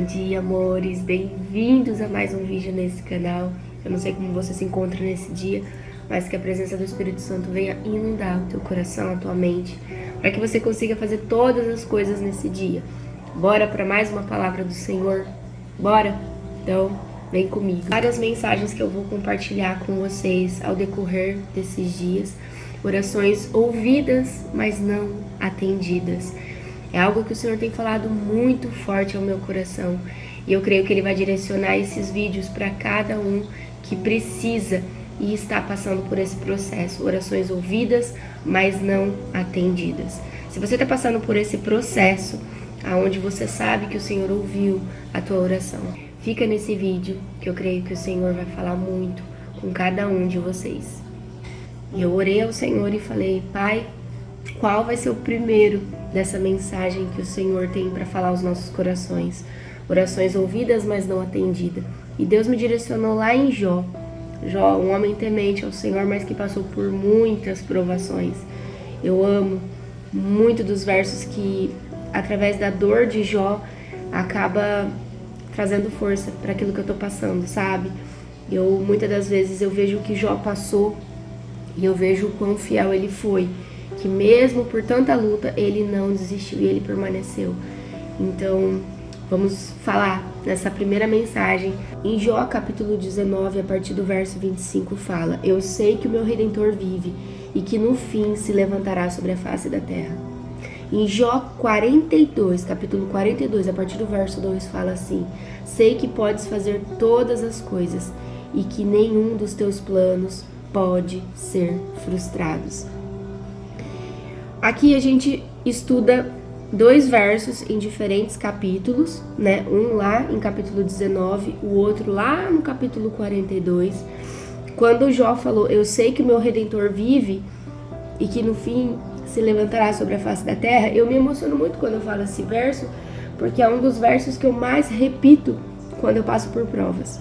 dia, amores, bem-vindos a mais um vídeo nesse canal. Eu não sei como você se encontra nesse dia, mas que a presença do Espírito Santo venha inundar o teu coração, a tua mente, para que você consiga fazer todas as coisas nesse dia. Bora para mais uma palavra do Senhor? Bora? Então, vem comigo. Várias mensagens que eu vou compartilhar com vocês ao decorrer desses dias. Orações ouvidas, mas não atendidas. É algo que o Senhor tem falado muito forte ao meu coração. E eu creio que Ele vai direcionar esses vídeos para cada um que precisa e está passando por esse processo. Orações ouvidas, mas não atendidas. Se você está passando por esse processo, aonde você sabe que o Senhor ouviu a tua oração, fica nesse vídeo que eu creio que o Senhor vai falar muito com cada um de vocês. E eu orei ao Senhor e falei: Pai, qual vai ser o primeiro dessa mensagem que o Senhor tem para falar aos nossos corações? Orações ouvidas, mas não atendidas. E Deus me direcionou lá em Jó. Jó, um homem temente ao Senhor, mas que passou por muitas provações. Eu amo muito dos versos que, através da dor de Jó, acaba trazendo força para aquilo que eu tô passando, sabe? Muitas das vezes eu vejo o que Jó passou e eu vejo o quão fiel ele foi, que mesmo por tanta luta, ele não desistiu e ele permaneceu. Então, vamos falar nessa primeira mensagem. Em Jó, capítulo 19, a partir do verso 25, fala: Eu sei que o meu Redentor vive e que no fim se levantará sobre a face da terra. Em Jó 42, capítulo 42, a partir do verso 2, fala assim: Sei que podes fazer todas as coisas e que nenhum dos teus planos pode ser frustrado. Aqui a gente estuda dois versos em diferentes capítulos, né? Um lá em capítulo 19, o outro lá no capítulo 42. Quando Jó falou: Eu sei que o meu Redentor vive e que no fim se levantará sobre a face da terra, eu me emociono muito quando eu falo esse verso, porque é um dos versos que eu mais repito quando eu passo por provas.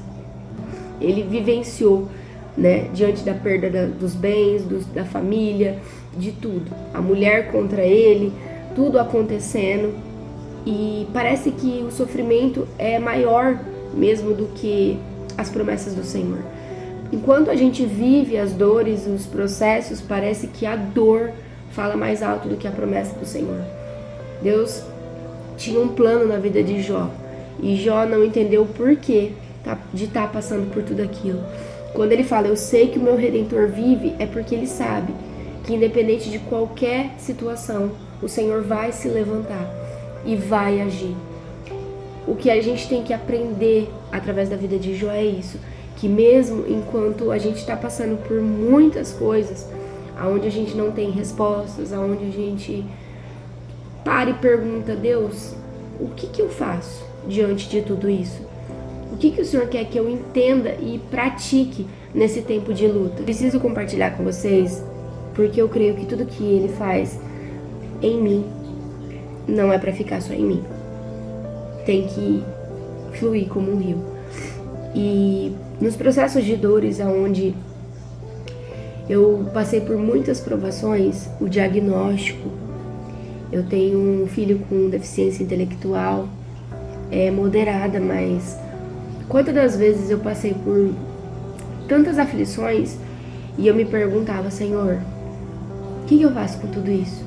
Ele vivenciou, né, diante da perda dos bens, da família, de tudo. A mulher contra ele, tudo acontecendo. E parece que o sofrimento é maior mesmo do que as promessas do Senhor. Enquanto a gente vive as dores, os processos, parece que a dor fala mais alto do que a promessa do Senhor. Deus tinha um plano na vida de Jó. E Jó não entendeu o porquê de estar passando por tudo aquilo. Quando ele fala: Eu sei que o meu Redentor vive, é porque ele sabe que independente de qualquer situação, o Senhor vai se levantar e vai agir. O que a gente tem que aprender através da vida de Jó é isso, que mesmo enquanto a gente está passando por muitas coisas, aonde a gente não tem respostas, aonde a gente para e pergunta: Deus, o que eu faço diante de tudo isso? O que o Senhor quer que eu entenda e pratique nesse tempo de luta? Preciso compartilhar com vocês, porque eu creio que tudo que Ele faz em mim não é para ficar só em mim. Tem que fluir como um rio. E nos processos de dores, onde eu passei por muitas provações, o diagnóstico, eu tenho um filho com deficiência intelectual, moderada, mas quantas das vezes eu passei por tantas aflições e eu me perguntava: Senhor, o que eu faço com tudo isso?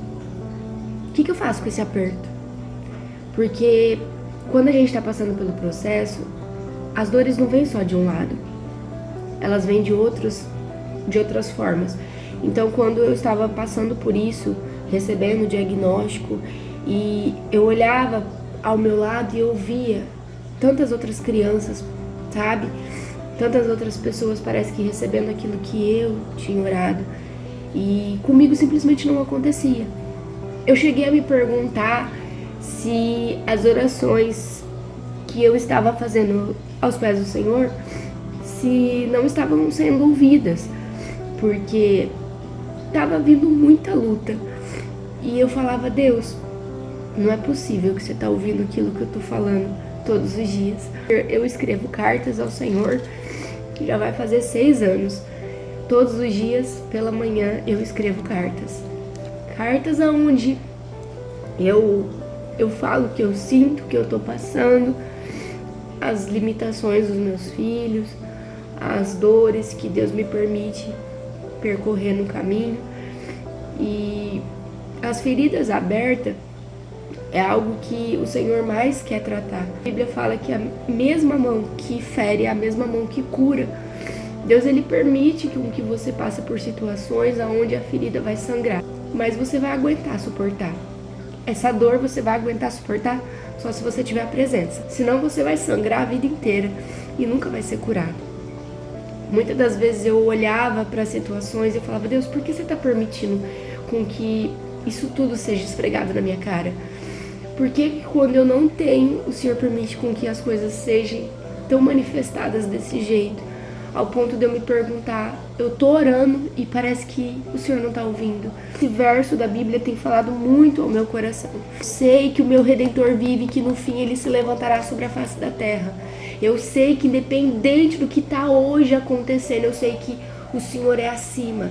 O que eu faço com esse aperto? Porque quando a gente está passando pelo processo, as dores não vêm só de um lado, elas vêm de outras formas. Então, quando eu estava passando por isso, recebendo o diagnóstico, e eu olhava ao meu lado e eu via tantas outras crianças, sabe? Tantas outras pessoas, parece que recebendo aquilo que eu tinha orado. E comigo simplesmente não acontecia. Eu cheguei a me perguntar se as orações que eu estava fazendo aos pés do Senhor, se não estavam sendo ouvidas, porque estava vindo muita luta. E eu falava: Deus, não é possível que você está ouvindo aquilo que eu estou falando todos os dias. Eu escrevo cartas ao Senhor, já vai fazer 6 anos. Todos os dias, pela manhã, eu escrevo cartas. Cartas aonde eu falo o que eu sinto, o que eu tô passando, as limitações dos meus filhos, as dores que Deus me permite percorrer no caminho. E as feridas abertas é algo que o Senhor mais quer tratar. A Bíblia fala que a mesma mão que fere é a mesma mão que cura. Deus, ele permite que você passe por situações onde a ferida vai sangrar, mas você vai aguentar suportar. Essa dor você vai aguentar suportar só se você tiver a presença. Senão você vai sangrar a vida inteira e nunca vai ser curado. Muitas das vezes eu olhava para situações e eu falava: Deus, por que você está permitindo com que isso tudo seja esfregado na minha cara? Por que quando eu não tenho, o Senhor permite com que as coisas sejam tão manifestadas desse jeito? Ao ponto de eu me perguntar, eu tô orando e parece que o Senhor não tá ouvindo. Esse verso da Bíblia tem falado muito ao meu coração. Sei que o meu Redentor vive e que no fim ele se levantará sobre a face da terra. Eu sei que independente do que tá hoje acontecendo, eu sei que o Senhor é acima,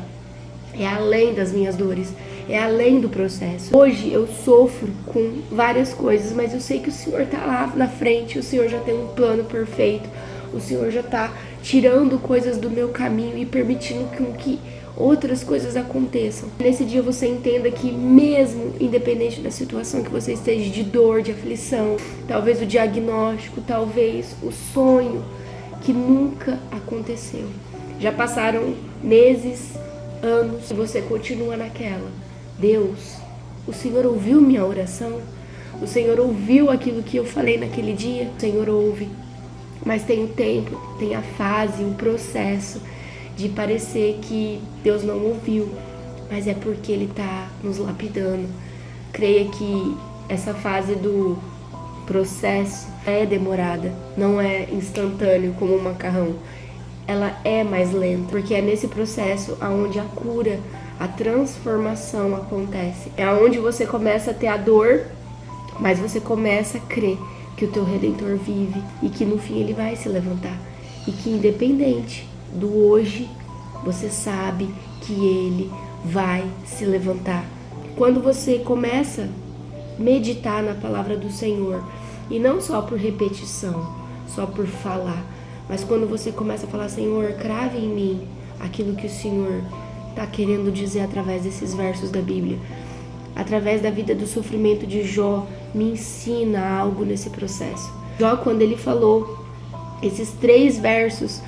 é além das minhas dores, é além do processo. Hoje eu sofro com várias coisas, mas eu sei que o Senhor tá lá na frente, o Senhor já tem um plano perfeito, o Senhor já tá tirando coisas do meu caminho e permitindo que outras coisas aconteçam. Nesse dia você entenda que mesmo independente da situação que você esteja, de dor, de aflição, talvez o diagnóstico, talvez o sonho que nunca aconteceu. Já passaram meses, anos, e você continua naquela. Deus, o Senhor ouviu minha oração? O Senhor ouviu aquilo que eu falei naquele dia? O Senhor ouve. Mas tem o tempo, tem a fase, o processo de parecer que Deus não ouviu, mas é porque Ele está nos lapidando. Creia que essa fase do processo é demorada, não é instantâneo como um macarrão. Ela é mais lenta, porque é nesse processo onde a cura, a transformação acontece. É onde você começa a ter a dor, mas você começa a crer que o teu Redentor vive e que no fim ele vai se levantar. E que independente do hoje, você sabe que ele vai se levantar. Quando você começa a meditar na palavra do Senhor, e não só por repetição, só por falar, mas quando você começa a falar: Senhor, crave em mim aquilo que o Senhor está querendo dizer através desses versos da Bíblia. Através da vida do sofrimento de Jó, me ensina algo nesse processo. Jó, quando ele falou esses 3 versos,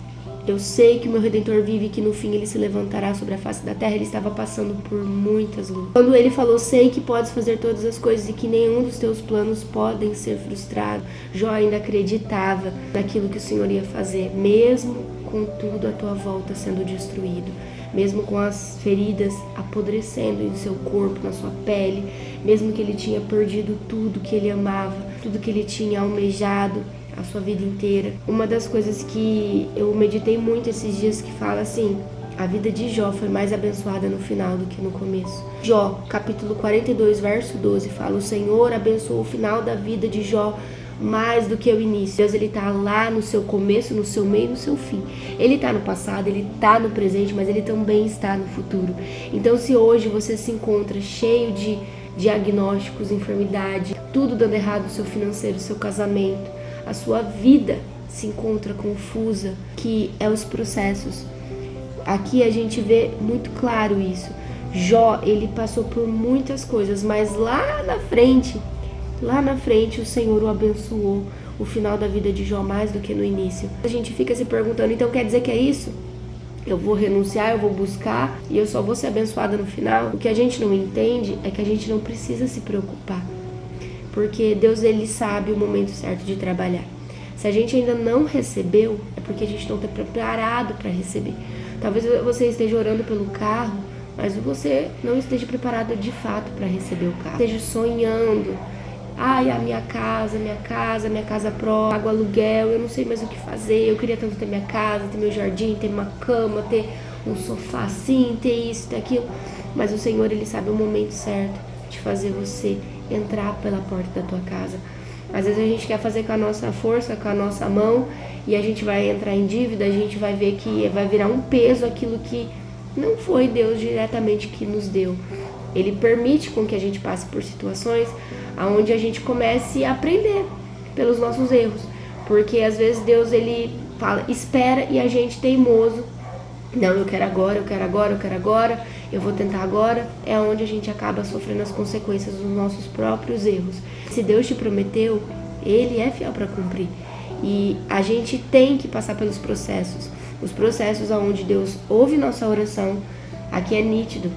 eu sei que o meu Redentor vive e que no fim ele se levantará sobre a face da terra, ele estava passando por muitas lutas. Quando ele falou: sei que podes fazer todas as coisas e que nenhum dos teus planos podem ser frustrados, Jó ainda acreditava naquilo que o Senhor ia fazer, mesmo com tudo à tua volta sendo destruído, mesmo com as feridas apodrecendo em seu corpo, na sua pele, mesmo que ele tinha perdido tudo que ele amava, tudo que ele tinha almejado a sua vida inteira. Uma das coisas que eu meditei muito esses dias, que fala assim: a vida de Jó foi mais abençoada no final do que no começo. Jó, capítulo 42, verso 12, fala: o Senhor abençoou o final da vida de Jó mais do que o início. Deus, ele tá lá no seu começo, no seu meio e no seu fim. Ele tá no passado, ele tá no presente, mas ele também está no futuro. Então, se hoje você se encontra cheio de diagnósticos, enfermidade, tudo dando errado no seu financeiro, no seu casamento, a sua vida se encontra confusa, que é os processos. Aqui a gente vê muito claro isso. Jó, ele passou por muitas coisas, mas lá na frente o Senhor o abençoou, o final da vida de Jó mais do que no início. A gente fica se perguntando: então quer dizer que é isso? Eu vou renunciar, eu vou buscar e eu só vou ser abençoada no final? O que a gente não entende é que a gente não precisa se preocupar, porque Deus, ele sabe o momento certo de trabalhar. Se a gente ainda não recebeu, é porque a gente não está preparado para receber. Talvez você esteja orando pelo carro, mas você não esteja preparado de fato para receber o carro. Esteja sonhando: ai, a minha casa própria, pago aluguel, eu não sei mais o que fazer, eu queria tanto ter minha casa, ter meu jardim, ter uma cama, ter um sofá assim, ter isso, ter aquilo. Mas o Senhor, ele sabe o momento certo de fazer você entrar pela porta da tua casa. Às vezes a gente quer fazer com a nossa força, com a nossa mão, e a gente vai entrar em dívida, a gente vai ver que vai virar um peso aquilo que não foi Deus diretamente que nos deu. Ele permite com que a gente passe por situações onde a gente comece a aprender pelos nossos erros. Porque às vezes Deus, ele fala, espera, e a gente teimoso, não, eu quero agora, eu quero agora, eu quero agora, eu vou tentar agora, é onde a gente acaba sofrendo as consequências dos nossos próprios erros. Se Deus te prometeu, ele é fiel para cumprir. E a gente tem que passar pelos processos. Os processos onde Deus ouve nossa oração, aqui é nítido.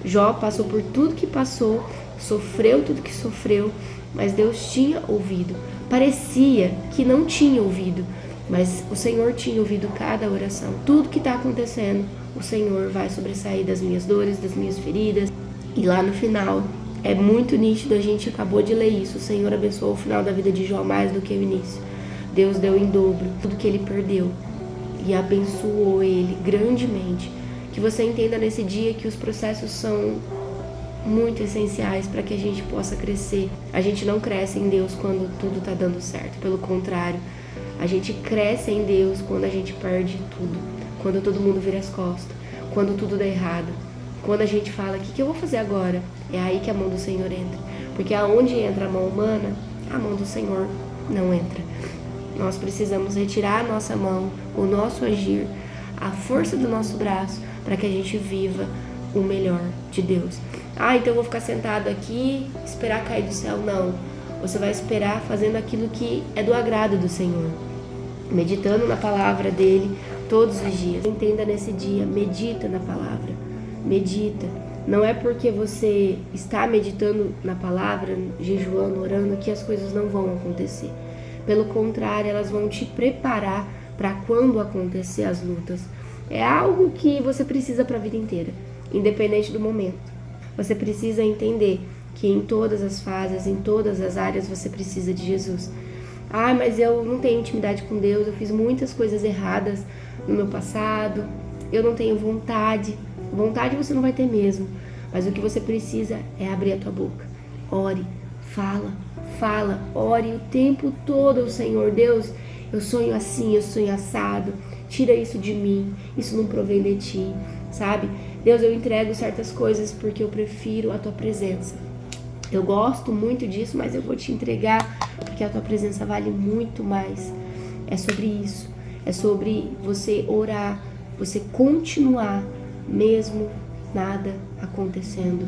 Jó passou por tudo que passou, sofreu tudo que sofreu, mas Deus tinha ouvido. Parecia que não tinha ouvido, mas o Senhor tinha ouvido cada oração. Tudo que está acontecendo, o Senhor vai sobressair das minhas dores, das minhas feridas. E lá no final, é muito nítido, a gente acabou de ler isso. O Senhor abençoou o final da vida de Jó mais do que o início. Deus deu em dobro tudo que ele perdeu e abençoou ele grandemente. Que você entenda nesse dia que os processos são muito essenciais para que a gente possa crescer. A gente não cresce em Deus quando tudo está dando certo. Pelo contrário, a gente cresce em Deus quando a gente perde tudo. Quando todo mundo vira as costas. Quando tudo dá errado. Quando a gente fala, o que eu vou fazer agora? É aí que a mão do Senhor entra. Porque aonde entra a mão humana, a mão do Senhor não entra. Nós precisamos retirar a nossa mão, o nosso agir, a força do nosso braço, para que a gente viva o melhor de Deus. Então eu vou ficar sentado aqui, esperar cair do céu. Não. Você vai esperar fazendo aquilo que é do agrado do Senhor. Meditando na palavra dele todos os dias. Entenda nesse dia, medita na palavra. Medita. Não é porque você está meditando na palavra, jejuando, orando, que as coisas não vão acontecer. Pelo contrário, elas vão te preparar para quando acontecer as lutas. É algo que você precisa para a vida inteira, independente do momento. Você precisa entender que em todas as fases, em todas as áreas, você precisa de Jesus. Mas eu não tenho intimidade com Deus, eu fiz muitas coisas erradas no meu passado, eu não tenho vontade. Vontade você não vai ter mesmo, mas o que você precisa é abrir a tua boca. Ore, fala, ore o tempo todo ao Senhor. Deus, eu sonho assim, eu sonho assado, tira isso de mim, isso não provém de ti, sabe? Deus, eu entrego certas coisas porque eu prefiro a tua presença. Eu gosto muito disso, mas eu vou te entregar porque a tua presença vale muito mais. É sobre isso, é sobre você orar, você continuar mesmo nada acontecendo.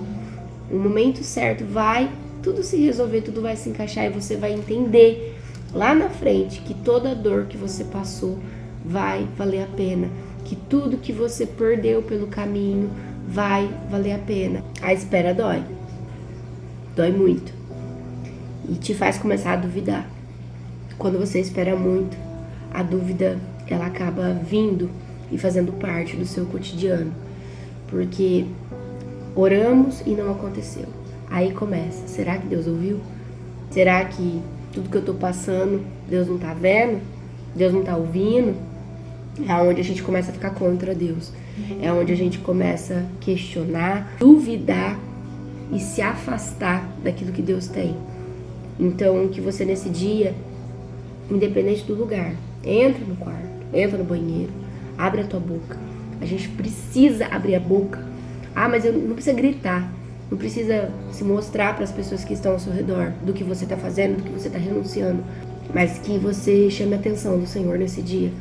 No momento certo vai tudo se resolver, tudo vai se encaixar e você vai entender lá na frente que toda dor que você passou vai valer a pena, que tudo que você perdeu pelo caminho vai valer a pena. A espera dói muito e te faz começar a duvidar. Quando você espera muito, a dúvida ela acaba vindo e fazendo parte do seu cotidiano, porque oramos e não aconteceu. Aí começa, será que Deus ouviu? Será que tudo que eu tô passando, Deus não tá vendo? Deus não tá ouvindo? É onde a gente começa a ficar contra Deus. É onde a gente começa a questionar, duvidar e se afastar daquilo que Deus tem. Então, que você nesse dia, independente do lugar, entra no quarto, entra no banheiro, abre a tua boca. A gente precisa abrir a boca. Mas eu não precisa gritar. Não precisa se mostrar para as pessoas que estão ao seu redor do que você está fazendo, do que você está renunciando. Mas que você chame a atenção do Senhor nesse dia.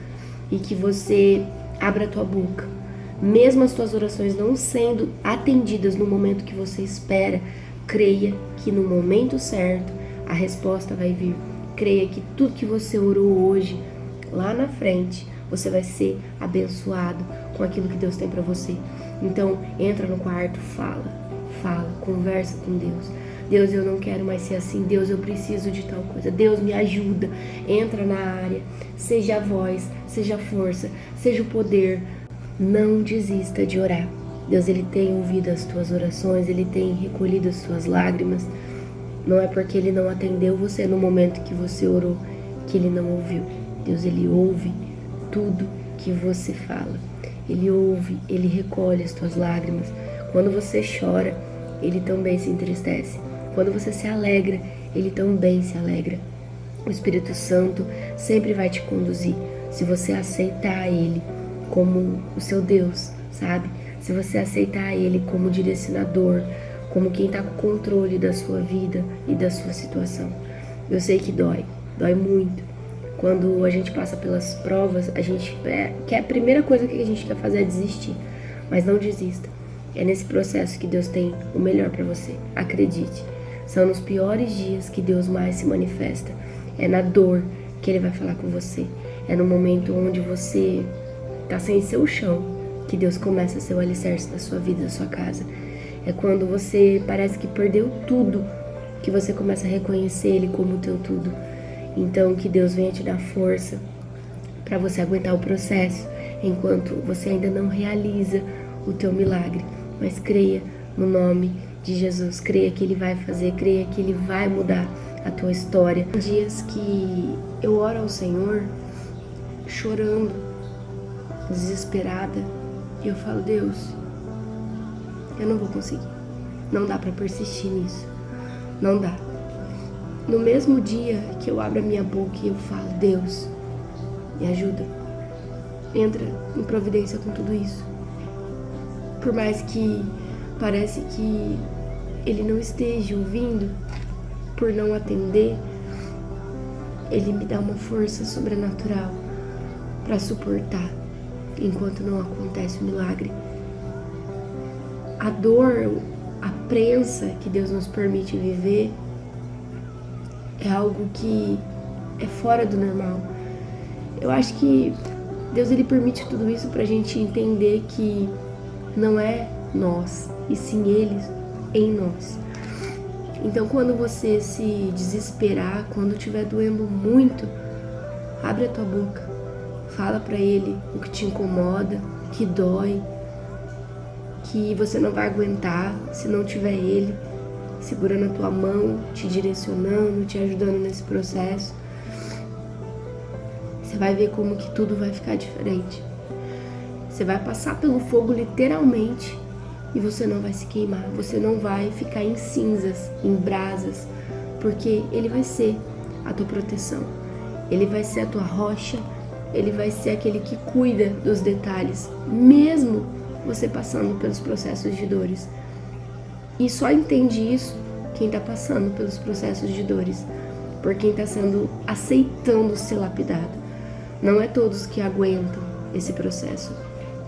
E que você abra a tua boca. Mesmo as tuas orações não sendo atendidas no momento que você espera, creia que no momento certo a resposta vai vir. Creia que tudo que você orou hoje, lá na frente, você vai ser abençoado com aquilo que Deus tem para você. Então, entra no quarto, fala, conversa com Deus. Deus, eu não quero mais ser assim. Deus, eu preciso de tal coisa. Deus, me ajuda. Entra na área. Seja a voz, seja a força, seja o poder. Não desista de orar. Deus, Ele tem ouvido as tuas orações, Ele tem recolhido as tuas lágrimas. Não é porque Ele não atendeu você no momento que você orou que Ele não ouviu. Deus, Ele ouve tudo que você fala. Ele ouve, Ele recolhe as tuas lágrimas. Quando você chora, Ele também se entristece. Quando você se alegra, Ele também se alegra. O Espírito Santo sempre vai te conduzir, se você aceitar Ele como o seu Deus, sabe? Se você aceitar Ele como direcionador, como quem está com o controle da sua vida e da sua situação. Eu sei que dói muito, Quando a gente passa pelas provas, a primeira coisa que a gente quer fazer é desistir. Mas não desista. É nesse processo que Deus tem o melhor para você. Acredite. São nos piores dias que Deus mais se manifesta. É na dor que Ele vai falar com você. É no momento onde você tá sem seu chão que Deus começa a ser o alicerce da sua vida, da sua casa. É quando você parece que perdeu tudo que você começa a reconhecer Ele como o teu tudo. Então que Deus venha te dar força para você aguentar o processo, enquanto você ainda não realiza o teu milagre. Mas creia no nome de Jesus, creia que Ele vai fazer, creia que Ele vai mudar a tua história. Dias que eu oro ao Senhor, chorando, desesperada, e eu falo, Deus, eu não vou conseguir, não dá para persistir nisso, não dá. No mesmo dia que eu abro a minha boca e eu falo, Deus, me ajuda, entra em providência com tudo isso. Por mais que parece que Ele não esteja ouvindo, por não atender, Ele me dá uma força sobrenatural para suportar enquanto não acontece o milagre. A dor, a prensa que Deus nos permite viver é algo que é fora do normal. Eu acho que Deus, Ele permite tudo isso pra gente entender que não é nós, e sim Ele em nós. Então, quando você se desesperar, quando estiver doendo muito, abre a tua boca, fala pra Ele o que te incomoda, que dói, que você não vai aguentar se não tiver Ele segurando a tua mão, te direcionando, te ajudando nesse processo. Você vai ver como que tudo vai ficar diferente. Você vai passar pelo fogo literalmente e você não vai se queimar, você não vai ficar em cinzas, em brasas, porque Ele vai ser a tua proteção, Ele vai ser a tua rocha, Ele vai ser aquele que cuida dos detalhes, mesmo você passando pelos processos de dores. E só entende isso quem está passando pelos processos de dores, por quem está aceitando ser lapidado. Não é todos que aguentam esse processo.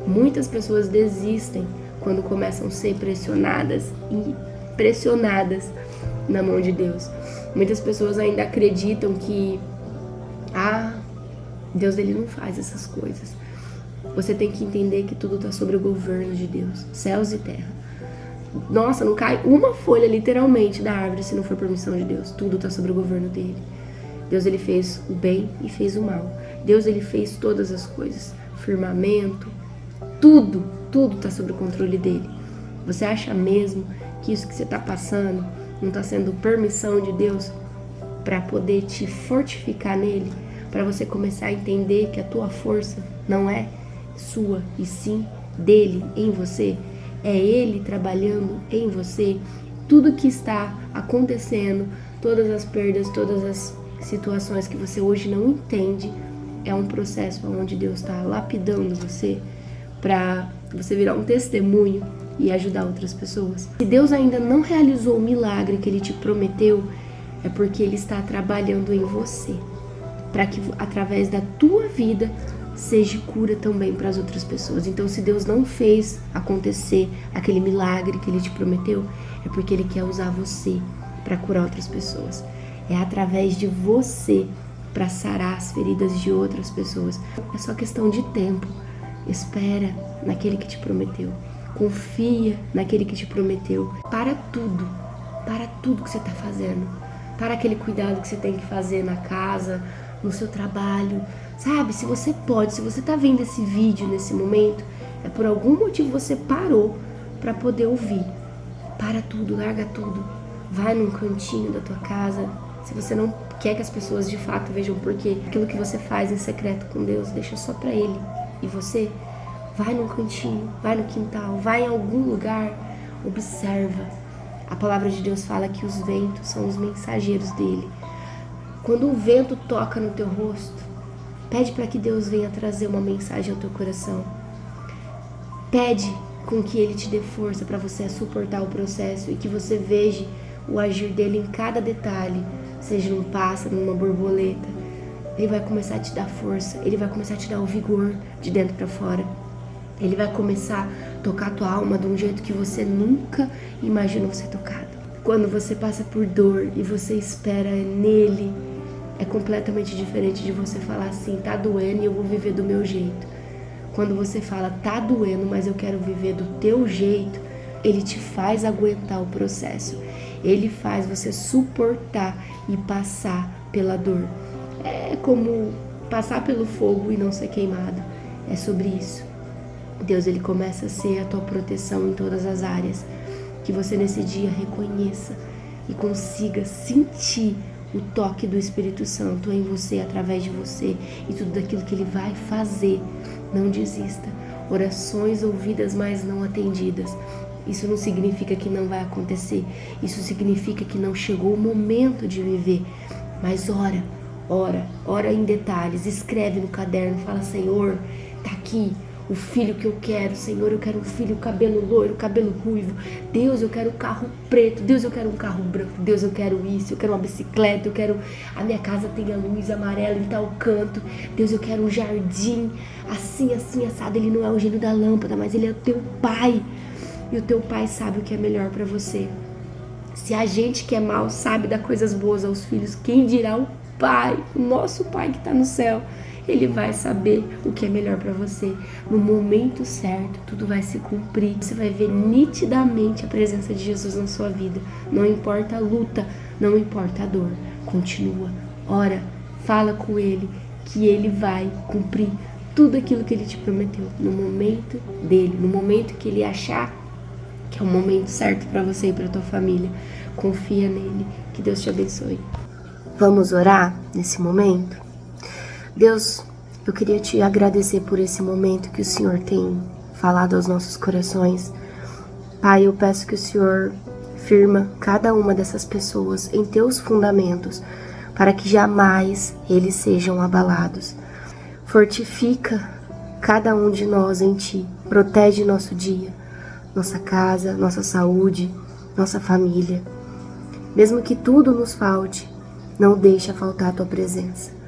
Muitas pessoas desistem quando começam a ser pressionadas e pressionadas na mão de Deus. Muitas pessoas ainda acreditam que Deus, Ele não faz essas coisas. Você tem que entender que tudo está sobre o governo de Deus, céus e terra. Nossa, não cai uma folha literalmente da árvore se não for permissão de Deus. Tudo está sobre o governo dele. Deus, Ele fez o bem e fez o mal. Deus, Ele fez todas as coisas. Firmamento, tudo está sob o controle dele. Você acha mesmo que isso que você está passando não está sendo permissão de Deus para poder te fortificar nele? Para você começar a entender que a tua força não é sua e sim dele em você? É Ele trabalhando em você. Tudo que está acontecendo, todas as perdas, todas as situações que você hoje não entende, é um processo onde Deus está lapidando você para você virar um testemunho e ajudar outras pessoas. Se Deus ainda não realizou o milagre que Ele te prometeu, é porque Ele está trabalhando em você, para que através da tua vida seja cura também para as outras pessoas. Então, se Deus não fez acontecer aquele milagre que Ele te prometeu, é porque Ele quer usar você para curar outras pessoas. É através de você para sarar as feridas de outras pessoas. É só questão de tempo. Espera naquele que te prometeu. Confia naquele que te prometeu. Para tudo que você está fazendo. Para aquele cuidado que você tem que fazer na casa, no seu trabalho. Sabe, se você pode, se você tá vendo esse vídeo nesse momento, é por algum motivo você parou para poder ouvir. Para tudo, larga tudo. Vai num cantinho da tua casa. Se você não quer que as pessoas de fato vejam porque aquilo que você faz em secreto com Deus, deixa só para Ele. E você, vai num cantinho, vai no quintal, vai em algum lugar, observa. A palavra de Deus fala que os ventos são os mensageiros dele. Quando o vento toca no teu rosto, pede para que Deus venha trazer uma mensagem ao teu coração. Pede com que Ele te dê força para você suportar o processo e que você veja o agir dele em cada detalhe, seja num pássaro, numa borboleta, Ele vai começar a te dar força, Ele vai começar a te dar o vigor de dentro para fora. Ele vai começar a tocar a tua alma de um jeito que você nunca imaginou ser tocado. Quando você passa por dor e você espera nele, é completamente diferente de você falar assim, tá doendo e eu vou viver do meu jeito. Quando você fala, tá doendo, mas eu quero viver do teu jeito, ele te faz aguentar o processo. Ele faz você suportar e passar pela dor. É como passar pelo fogo e não ser queimado. É sobre isso. Deus, ele começa a ser a tua proteção em todas as áreas. Que você nesse dia reconheça e consiga sentir o toque do Espírito Santo em você, através de você e tudo daquilo que ele vai fazer. Não desista. Orações ouvidas, mas não atendidas. Isso não significa que não vai acontecer. Isso significa que não chegou o momento de viver. Mas ora em detalhes. Escreve no caderno, fala, Senhor, tá aqui o filho que eu quero. Senhor, eu quero um filho, cabelo loiro, cabelo ruivo. Deus, eu quero um carro preto. Deus, eu quero um carro branco. Deus, eu quero isso, eu quero uma bicicleta. Eu quero a minha casa tenha luz amarela em tal canto. Deus, eu quero um jardim assim, assim, assado. Ele não é o gênio da lâmpada, mas ele é o teu pai. E o teu pai sabe o que é melhor para você. Se a gente que é mal sabe dar coisas boas aos filhos, quem dirá o pai, o nosso pai que está no céu? Ele vai saber o que é melhor para você. No momento certo, tudo vai se cumprir. Você vai ver nitidamente a presença de Jesus na sua vida. Não importa a luta, não importa a dor. Continua, ora, fala com ele, que ele vai cumprir tudo aquilo que ele te prometeu. No momento dele, no momento que ele achar que é o momento certo para você e para tua família. Confia nele, que Deus te abençoe. Vamos orar nesse momento? Deus, eu queria te agradecer por esse momento que o Senhor tem falado aos nossos corações. Pai, eu peço que o Senhor firma cada uma dessas pessoas em teus fundamentos, para que jamais eles sejam abalados. Fortifica cada um de nós em ti, protege nosso dia, nossa casa, nossa saúde, nossa família. Mesmo que tudo nos falte, não deixa faltar a tua presença.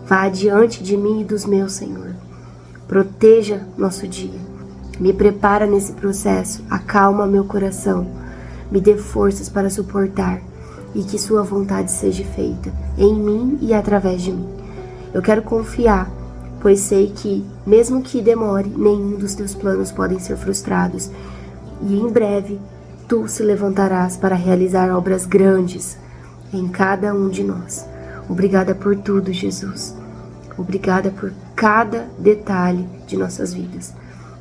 Vá adiante de mim e dos meus, Senhor. Proteja nosso dia. Me prepara nesse processo, acalma meu coração, me dê forças para suportar e que sua vontade seja feita em mim e através de mim. Eu quero confiar, pois sei que, mesmo que demore, nenhum dos teus planos podem ser frustrados. E em breve, tu se levantarás para realizar obras grandes em cada um de nós. Obrigada por tudo, Jesus. Obrigada por cada detalhe de nossas vidas.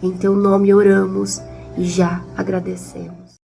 Em teu nome oramos e já agradecemos.